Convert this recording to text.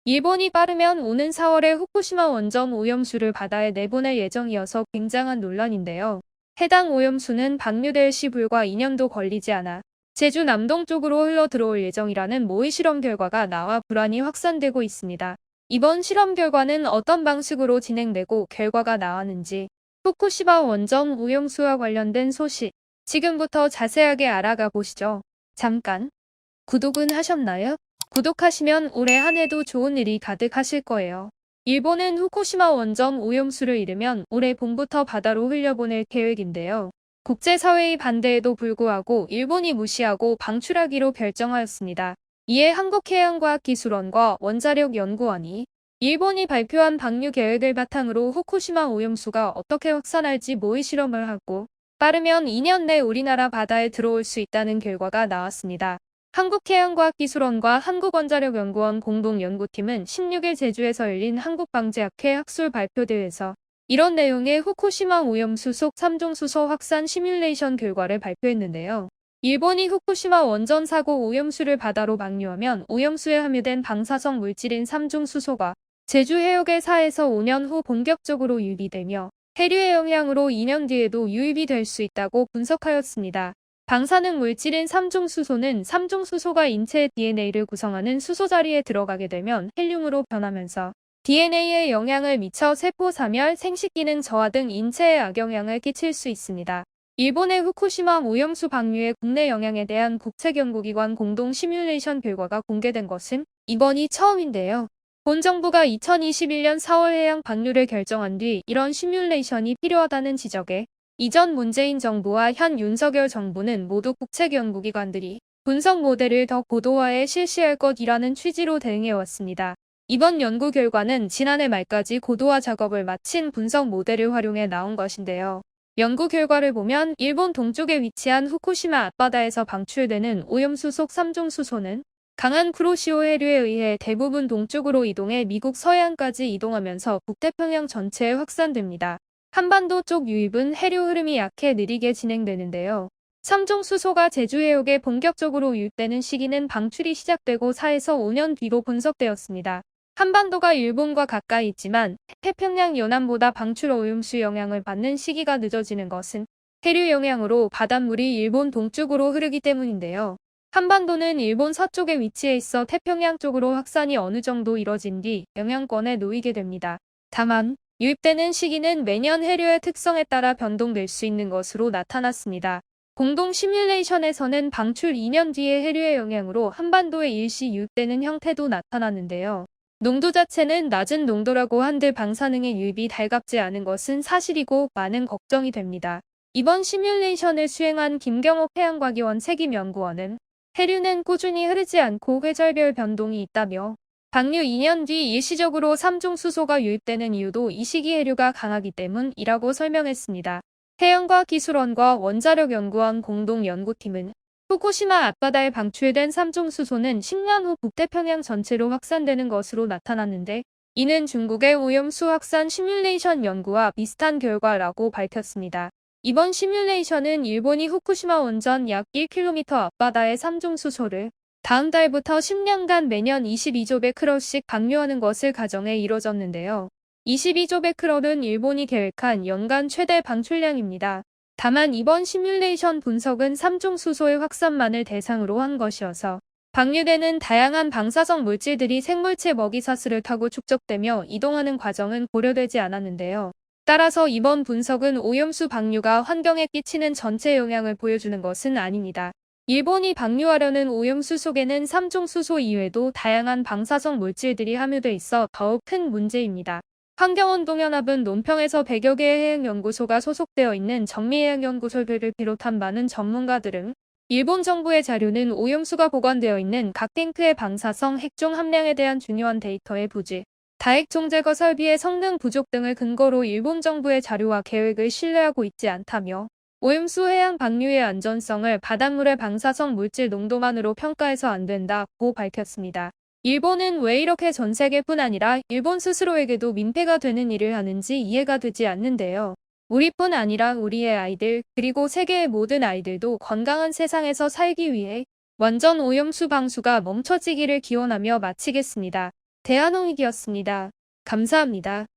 일본이 빠르면 오는 4월에 후쿠시마 원전 오염수를 바다에 내보낼 예정이어서 굉장한 논란인데요. 해당 오염수는 방류될 시 불과 2년도 걸리지 않아 제주 남동쪽으로 흘러 들어올 예정이라는 모의 실험 결과가 나와 불안이 확산되고 있습니다. 이번 실험 결과는 어떤 방식으로 진행되고 결과가 나왔는지, 후쿠시마 원전 오염수와 관련된 소식, 지금부터 자세하게 알아가 보시죠. 잠깐 구독은 하셨나요? 구독하시면 올해 한 해도 좋은 일이 가득하실 거예요. 일본은 후쿠시마 원전 오염수를 잃으면 올해 봄부터 바다로 흘려보낼 계획인데요. 국제사회의 반대에도 불구하고 일본이 무시하고 방출하기로 결정하였습니다. 이에 한국해양과학기술원과 원자력연구원이 일본이 발표한 방류 계획을 바탕으로 후쿠시마 오염수가 어떻게 확산할지 모의 실험을 하고 빠르면 2년 내 우리나라 바다에 들어올 수 있다는 결과가 나왔습니다. 한국해양과학기술원과 한국원자력연구원 공동연구팀은 16일 제주에서 열린 한국방재학회 학술 발표대회에서 이런 내용의 후쿠시마 오염수 속 3종 수소 확산 시뮬레이션 결과를 발표했는데요. 일본이 후쿠시마 원전 사고 오염수를 바다로 방류하면 오염수에 함유된 방사성 물질인 3종 수소가 제주 해역에 4에서 5년 후 본격적으로 유입되며 해류의 영향으로 2년 뒤에도 유입이 될 수 있다고 분석하였습니다. 방사능 물질인 3종 수소는 3종 수소가 인체의 DNA를 구성하는 수소 자리에 들어가게 되면 헬륨으로 변하면서 DNA에 영향을 미쳐 세포 사멸, 생식 기능 저하 등 인체에 악영향을 끼칠 수 있습니다. 일본의 후쿠시마 오염수 방류의 국내 영향에 대한 국책연구기관 공동 시뮬레이션 결과가 공개된 것은 이번이 처음인데요. 본 정부가 2021년 4월 해양 방류를 결정한 뒤 이런 시뮬레이션이 필요하다는 지적에 이전 문재인 정부와 현 윤석열 정부는 모두 국책연구기관들이 분석 모델을 더 고도화해 실시할 것이라는 취지로 대응해왔습니다. 이번 연구 결과는 지난해 말까지 고도화 작업을 마친 분석 모델을 활용해 나온 것인데요. 연구 결과를 보면 일본 동쪽에 위치한 후쿠시마 앞바다에서 방출되는 오염수 속 3종 수소는 강한 쿠로시오 해류에 의해 대부분 동쪽으로 이동해 미국 서해안까지 이동하면서 북태평양 전체에 확산됩니다. 한반도 쪽 유입은 해류 흐름이 약해 느리게 진행되는데요. 3종 수소가 제주 해역에 본격적으로 유입되는 시기는 방출이 시작되고 4에서 5년 뒤로 분석되었습니다. 한반도가 일본과 가까이 있지만 태평양 연안보다 방출 오염수 영향을 받는 시기가 늦어지는 것은 해류 영향으로 바닷물이 일본 동쪽으로 흐르기 때문인데요. 한반도는 일본 서쪽에 위치해 있어 태평양 쪽으로 확산이 어느 정도 이뤄진 뒤 영향권에 놓이게 됩니다. 다만 유입되는 시기는 매년 해류의 특성에 따라 변동될 수 있는 것으로 나타났습니다. 공동 시뮬레이션에서는 방출 2년 뒤의 해류의 영향으로 한반도에 일시 유입되는 형태도 나타났는데요. 농도 자체는 낮은 농도라고 한들 방사능의 유입이 달갑지 않은 것은 사실이고 많은 걱정이 됩니다. 이번 시뮬레이션을 수행한 김경옥 해양과기원 책임연구원은 해류는 꾸준히 흐르지 않고 계절별 변동이 있다며 방류 2년 뒤 일시적으로 3종 수소가 유입되는 이유도 이 시기 해류가 강하기 때문이라고 설명했습니다. 해양과학기술원과 원자력연구원 공동연구팀은 후쿠시마 앞바다에 방출된 3종 수소는 10년 후 북태평양 전체로 확산되는 것으로 나타났는데 이는 중국의 오염수 확산 시뮬레이션 연구와 비슷한 결과라고 밝혔습니다. 이번 시뮬레이션은 일본이 후쿠시마 원전 약 1km 앞바다의 3종 수소를 다음 달부터 10년간 매년 22조 베크럴씩 방류하는 것을 가정해 이뤄졌는데요. 22조 베크럴은 일본이 계획한 연간 최대 방출량입니다. 다만 이번 시뮬레이션 분석은 3종 수소의 확산만을 대상으로 한 것이어서 방류되는 다양한 방사성 물질들이 생물체 먹이사슬을 타고 축적되며 이동하는 과정은 고려되지 않았는데요. 따라서 이번 분석은 오염수 방류가 환경에 끼치는 전체 영향을 보여주는 것은 아닙니다. 일본이 방류하려는 오염수 속에는 3종 수소 이외에도 다양한 방사성 물질들이 함유돼 있어 더욱 큰 문제입니다. 환경운동연합은 논평에서 100여 개의 해양연구소가 소속되어 있는 정미해양연구소들을 비롯한 많은 전문가들은 일본 정부의 자료는 오염수가 보관되어 있는 각 탱크의 방사성 핵종 함량에 대한 중요한 데이터의 부재, 다핵종 제거 설비의 성능 부족 등을 근거로 일본 정부의 자료와 계획을 신뢰하고 있지 않다며 오염수 해양 방류의 안전성을 바닷물의 방사성 물질 농도만으로 평가해서 안 된다고 밝혔습니다. 일본은 왜 이렇게 전 세계뿐 아니라 일본 스스로에게도 민폐가 되는 일을 하는지 이해가 되지 않는데요. 우리뿐 아니라 우리의 아이들 그리고 세계의 모든 아이들도 건강한 세상에서 살기 위해 완전 오염수 방수가 멈춰지기를 기원하며 마치겠습니다. 대한홍익이었습니다. 감사합니다.